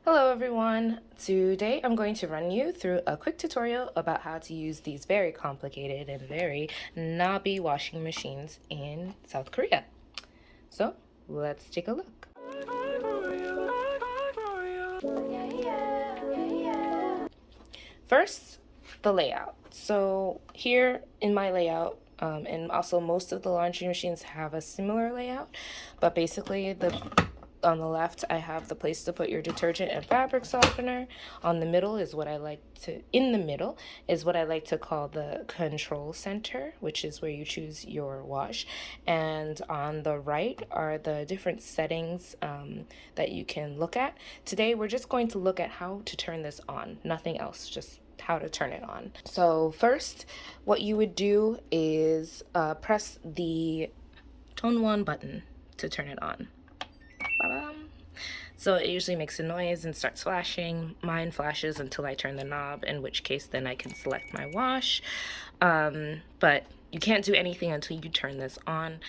Hello everyone! Today I'm going to run you through a quick tutorial about how to use these very complicated and very knobby washing machines in South Korea. So let's take a look. First, the layout. So here in my layout, and also most of the laundry machines have a similar layout, but basically on the left I have the place to put your detergent and fabric softener. On the middle is what I like to call the control center, which is where you choose your wash, and on the right are the different settings that you can look at. Today we're just going to look at how to turn this on, nothing else, just how to turn it on. So first, what you would do is press the tone 1 button to turn it on. Ba-bam. So it usually makes a noise and starts flashing. Mine flashes until I turn the knob, in which case then I can select my wash. But you can't do anything until you turn this on.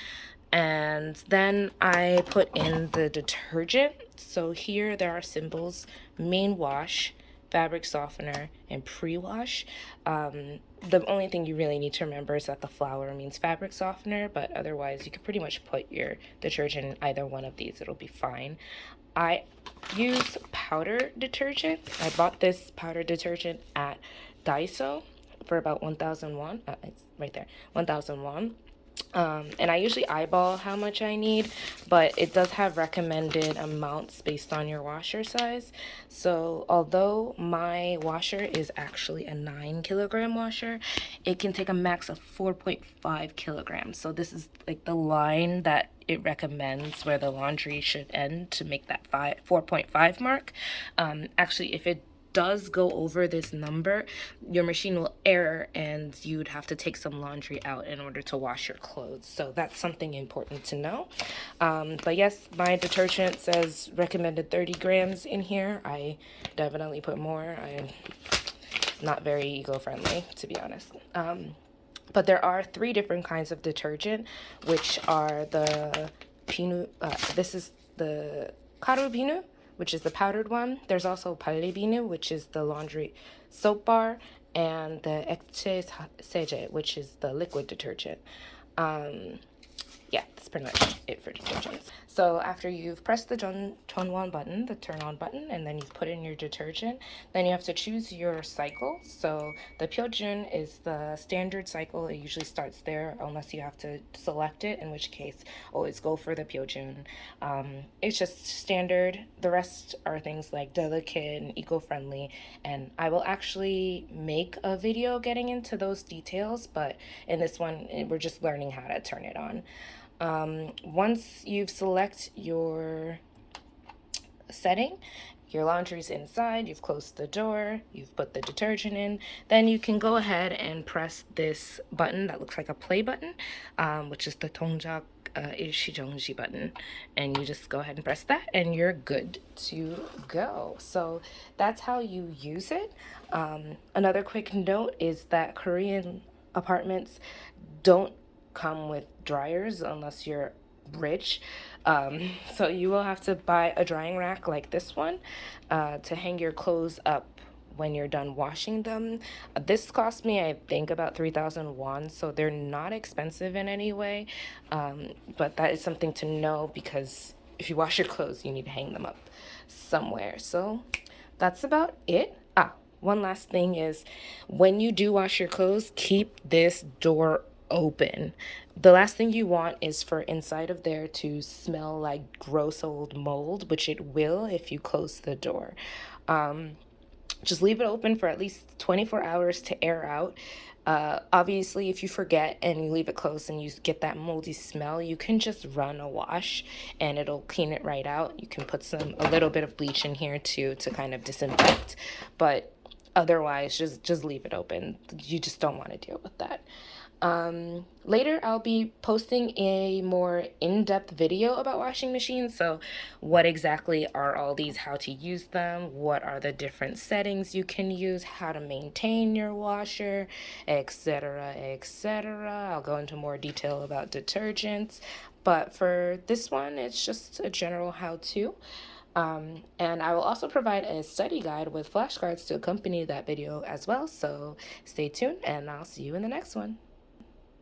And then I put in the detergent. So here there are symbols: main wash, fabric softener, and pre-wash. The only thing you really need to remember is that the flower means fabric softener, but otherwise you can pretty much put your detergent in either one of these. It'll be fine. I use powder detergent. I bought this powder detergent at Daiso for about 1,000 won. It's right there, 1,000 won. And I usually eyeball how much I need, but it does have recommended amounts based on your washer size. So although my washer is actually a 9 kilogram washer, it can take a max of 4.5 kilograms. So this is like the line that it recommends where the laundry should end to make that 4.5 mark. Actually, if it does go over this number, your machine will error and you'd have to take some laundry out in order to wash your clothes. So that's something important to know. But yes, my detergent says recommended 30 grams in here. I definitely put more. I'm not very eco-friendly, to be honest. But there are 3 different kinds of detergent, which are the pinu. This is the karu binu, which is the powdered one. There's also palle binu, which is the laundry soap bar, and the ekche seje, which is the liquid detergent. Yeah, that's pretty much it for detergents. So after you've pressed the tone 1 button, the turn on button, and then you've put in your detergent, then you have to choose your cycle. So the Pyojun is the standard cycle. It usually starts there unless you have to select it, in which case always go for the Pyojun. It's just standard. The rest are things like delicate and eco-friendly, and I will actually make a video getting into those details, but in this one we're just learning how to turn it on. Once you've select your setting, your laundry's inside, you've closed the door, you've put the detergent in, then you can go ahead and press this button that looks like a play button, which is the 동작 일시정지 button, and you just go ahead and press that and you're good to go. So that's how you use it. Another quick note is that Korean apartments don't come with dryers unless you're rich. So you will have to buy a drying rack like this one to hang your clothes up when you're done washing them. This cost me, I think, about 3,000 won, so they're not expensive in any way. But that is something to know, because if you wash your clothes, you need to hang them up somewhere. So that's about it. One last thing is, when you do wash your clothes, keep this door open. The last thing you want is for inside of there to smell like gross old mold, which it will if you close the door. Just leave it open for at least 24 hours to air out. Obviously, if you forget and you leave it closed and you get that moldy smell, you can just run a wash and it'll clean it right out. You can put a little bit of bleach in here too to kind of disinfect, but otherwise just leave it open. You just don't want to deal with that. Later I'll be posting a more in-depth video about washing machines. So what exactly are all these, how to use them, what are the different settings you can use, how to maintain your washer, etc., etc. I'll go into more detail about detergents, but for this one it's just a general how-to. And I will also provide a study guide with flashcards to accompany that video as well. So stay tuned, and I'll see you in the next one.